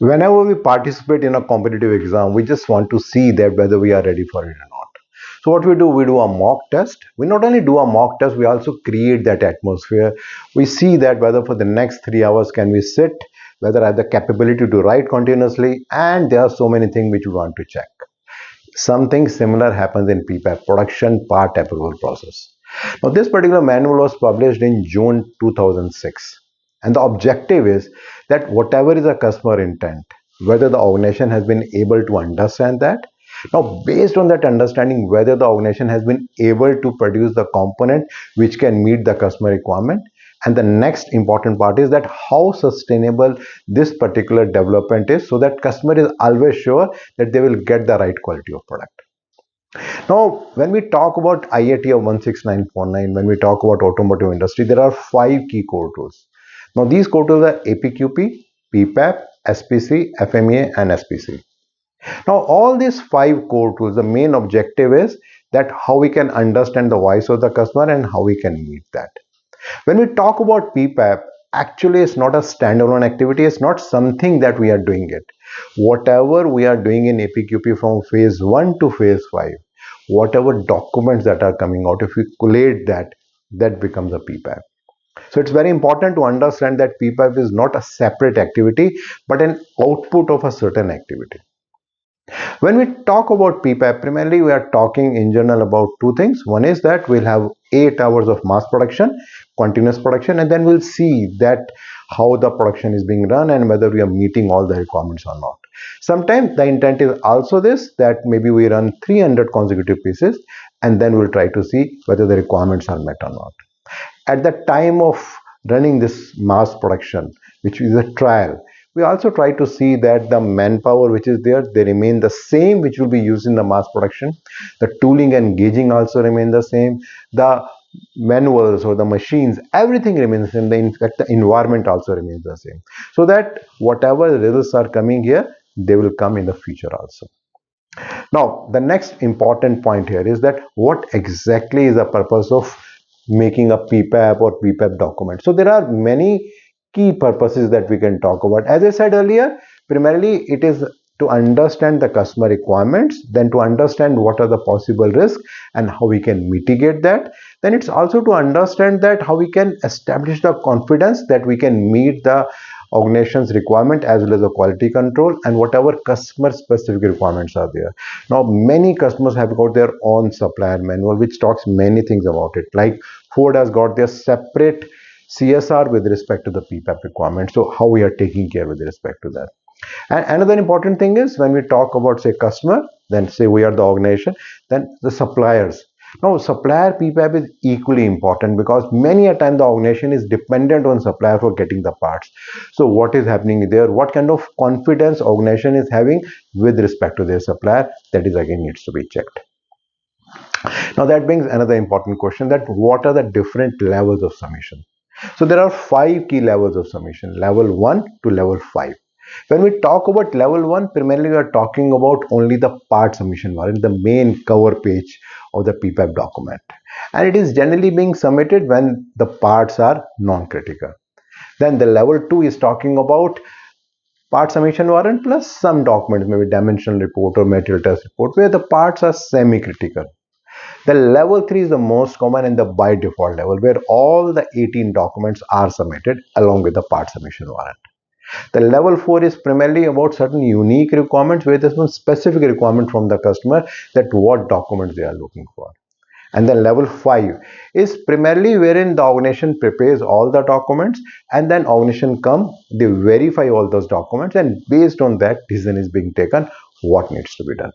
Whenever we participate in a competitive exam, we just want to see that whether we are ready for it or not. So what we do a mock test. We not only do a mock test, we also create that atmosphere. We see that whether for the next 3 hours can we sit, whether I have the capability to write continuously, and there are so many things which we want to check. Something similar happens in PPAP, production part approval process. Now, this particular manual was published in June 2006, and the objective is that whatever is a customer intent, whether the organization has been able to understand that. Now, based on that understanding, whether the organization has been able to produce the component which can meet the customer requirement, and the next important part is that how sustainable this particular development is, so that customer is always sure that they will get the right quality of product. Now, when we talk about IATF 16949, when we talk about automotive industry, there are 5 key core tools. Now, these core tools are APQP, PPAP, SPC, FMEA, and SPC. Now, all these 5 core tools, the main objective is that how we can understand the voice of the customer and how we can meet that. When we talk about PPAP, actually it's not a standalone activity, it's not something that we are doing it. Whatever we are doing in APQP from phase 1 to phase 5, whatever documents that are coming out, if we collate that, that becomes a PPAP. So it's very important to understand that PPAP is not a separate activity, but an output of a certain activity. When we talk about PPAP, primarily we are talking in general about two things. One is that we'll have 8 hours of mass production, continuous production, and then we'll see that how the production is being run and whether we are meeting all the requirements or not. Sometimes the intent is also this, that maybe we run 300 consecutive pieces and then we'll try to see whether the requirements are met or not. At the time of running this mass production, which is a trial, we also try to see that the manpower which is there, they remain the same which will be used in the mass production. The tooling and gauging also remain the same. The manuals or the machines, everything remains the same. In fact, the environment also remains the same. So that whatever results are coming here, they will come in the future also. Now, the next important point here is that what exactly is the purpose of making a PPAP or PPAP document. So there are many key purposes that we can talk about. As I said earlier, primarily it is to understand the customer requirements, then to understand what are the possible risks and how we can mitigate that. Then it's also to understand that how we can establish the confidence that we can meet the organization's requirement as well as the quality control and whatever customer specific requirements are there. Now, many customers have got their own supplier manual which talks many things about it. Like Ford has got their separate CSR with respect to the PPAP requirements. So how we are taking care with respect to that. And another important thing is when we talk about say customer, then say we are the organization, then the suppliers. Now, supplier PPAP is equally important because many a time the organization is dependent on supplier for getting the parts. So what is happening there? What kind of confidence organization is having with respect to their supplier? That is again needs to be checked. Now that brings another important question, that what are the different levels of submission? So there are 5 key levels of submission, level 1 to level 5. When we talk about level 1, primarily we are talking about only the part submission warrant, the main cover page of the PPAP document. And it is generally being submitted when the parts are non-critical. Then the level 2 is talking about part submission warrant plus some documents, maybe dimensional report or material test report, where the parts are semi-critical. The level 3 is the most common and the by default level, where all the 18 documents are submitted along with the part submission warrant. The level 4 is primarily about certain unique requirements where there's one specific requirement from the customer that what documents they are looking for. And then level 5 is primarily wherein the organization prepares all the documents and then organization come, they verify all those documents, and based on that decision is being taken what needs to be done.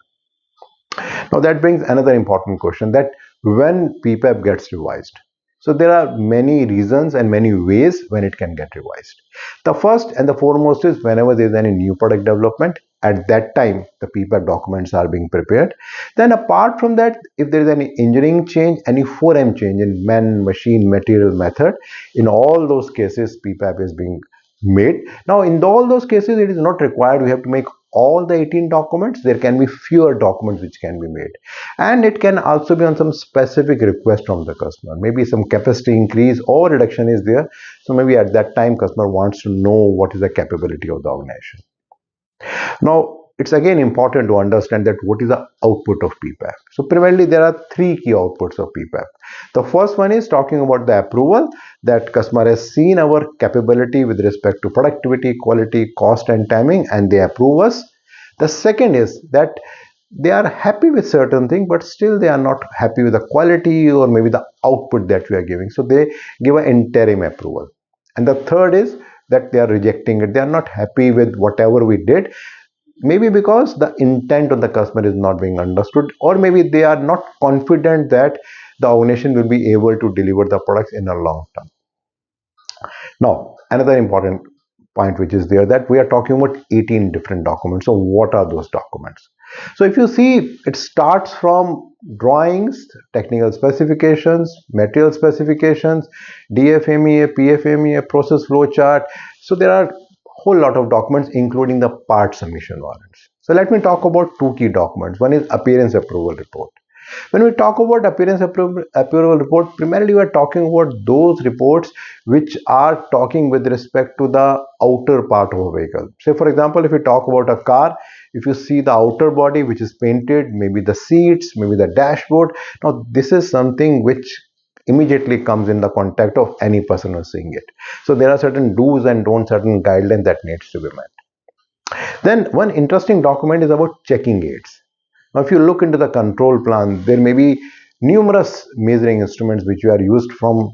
Now that brings another important question, that when PPAP gets revised. So there are many reasons and many ways when it can get revised. The first and the foremost is whenever there is any new product development, at that time the PPAP documents are being prepared. Then apart from that, if there is any engineering change, any 4M change in man, machine, material, method, in all those cases PPAP is being made. Now in all those cases it is not required we have to make all the 18 documents. There can be fewer documents which can be made, and it can also be on some specific request from the customer. Maybe some capacity increase or reduction is there, so maybe at that time customer wants to know what is the capability of the organization. Now, it's again important to understand that what is the output of PPAP. So primarily there are three key outputs of PPAP. The first one is talking about the approval, that customer has seen our capability with respect to productivity, quality, cost and timing, and they approve us. The second is that they are happy with certain thing, but still they are not happy with the quality or maybe the output that we are giving, so they give an interim approval. And the third is that they are rejecting it, they are not happy with whatever we did, maybe because the intent of the customer is not being understood, or maybe they are not confident that the organization will be able to deliver the products in a long term. Now, another important point which is there, that we are talking about 18 different documents. So what are those documents? So if you see, it starts from drawings, technical specifications, material specifications, DFMEA, PFMEA, process flow chart. So there are whole lot of documents including the part submission warrants. So let me talk about two key documents. One is appearance approval report. When we talk about approval report, primarily we are talking about those reports which are talking with respect to the outer part of a vehicle. Say for example, if we talk about a car, if you see the outer body which is painted, maybe the seats, maybe the dashboard, now this is something which immediately comes in the contact of any person who is seeing it. So there are certain do's and don'ts, certain guidelines that needs to be met. Then one interesting document is about checking aids. Now, if you look into the control plan, there may be numerous measuring instruments which are used from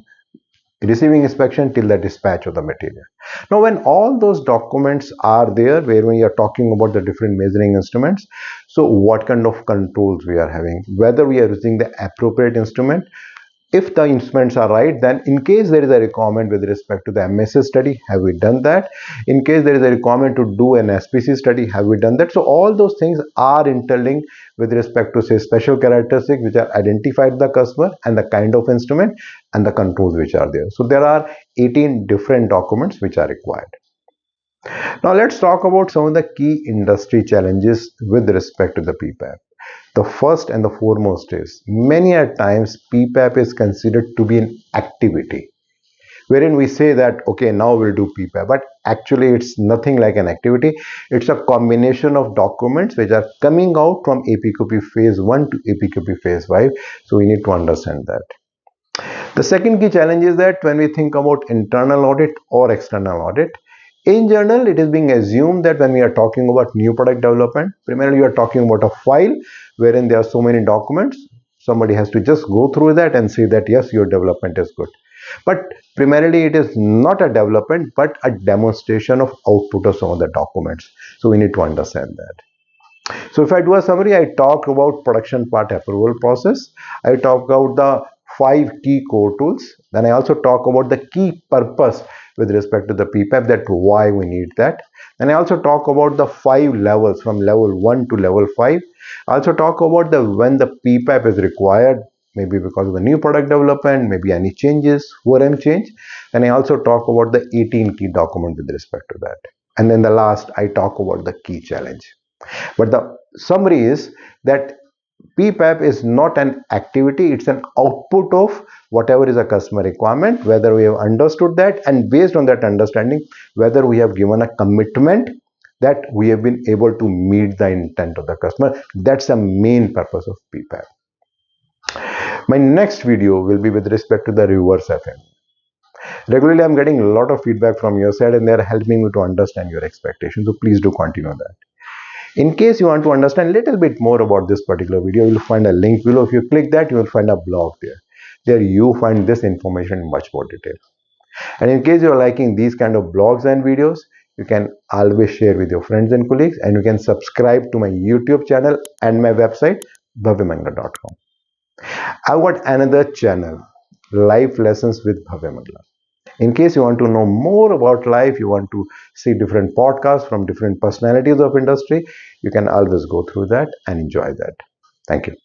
receiving inspection till the dispatch of the material. Now, when all those documents are there, where we are talking about the different measuring instruments, so what kind of controls we are having, whether we are using the appropriate instrument, if the instruments are right, then in case there is a requirement with respect to the MSS study, have we done that? In case there is a requirement to do an SPC study, have we done that? So all those things are interlinked with respect to say special characteristics which are identified by the customer, and the kind of instrument and the controls which are there. So there are 18 different documents which are required. Now let's talk about some of the key industry challenges with respect to the PPAP. The first and the foremost is, many a times PPAP is considered to be an activity, wherein we say that okay, now we'll do PPAP, but actually it's nothing like an activity. It's a combination of documents which are coming out from APQP phase 1 to APQP phase 5. So we need to understand that. The second key challenge is that when we think about internal audit or external audit, in general, it is being assumed that when we are talking about new product development, primarily you are talking about a file wherein there are so many documents. Somebody has to just go through that and say that yes, your development is good. But primarily it is not a development but a demonstration of output of some of the documents. So we need to understand that. So if I do a summary, I talk about production part approval process. I talk about the 5 key core tools. Then I also talk about the key purpose with respect to the PPAP, that why we need that. And I also talk about the 5 levels from level 1 to level 5. I also talk about the when the PPAP is required, maybe because of the new product development, maybe any changes, 4M change. And I also talk about the 18 key document with respect to that. And then the last, I talk about the key challenge. But the summary is that PPAP is not an activity, it's an output of whatever is a customer requirement, whether we have understood that, and based on that understanding, whether we have given a commitment that we have been able to meet the intent of the customer. That's the main purpose of PPAP. My next video will be with respect to the reverse FM. Regularly, I'm getting a lot of feedback from your side and they're helping me to understand your expectations. So please do continue that. In case you want to understand a little bit more about this particular video, you will find a link below. If you click that, you will find a blog there. There you find this information in much more detail. And in case you are liking these kind of blogs and videos, you can always share with your friends and colleagues, and you can subscribe to my YouTube channel and my website bhavyamangla.com. I've got another channel, Life Lessons with Bhavya Mangla. In case you want to know more about life, you want to see different podcasts from different personalities of industry, you can always go through that and enjoy that. Thank you.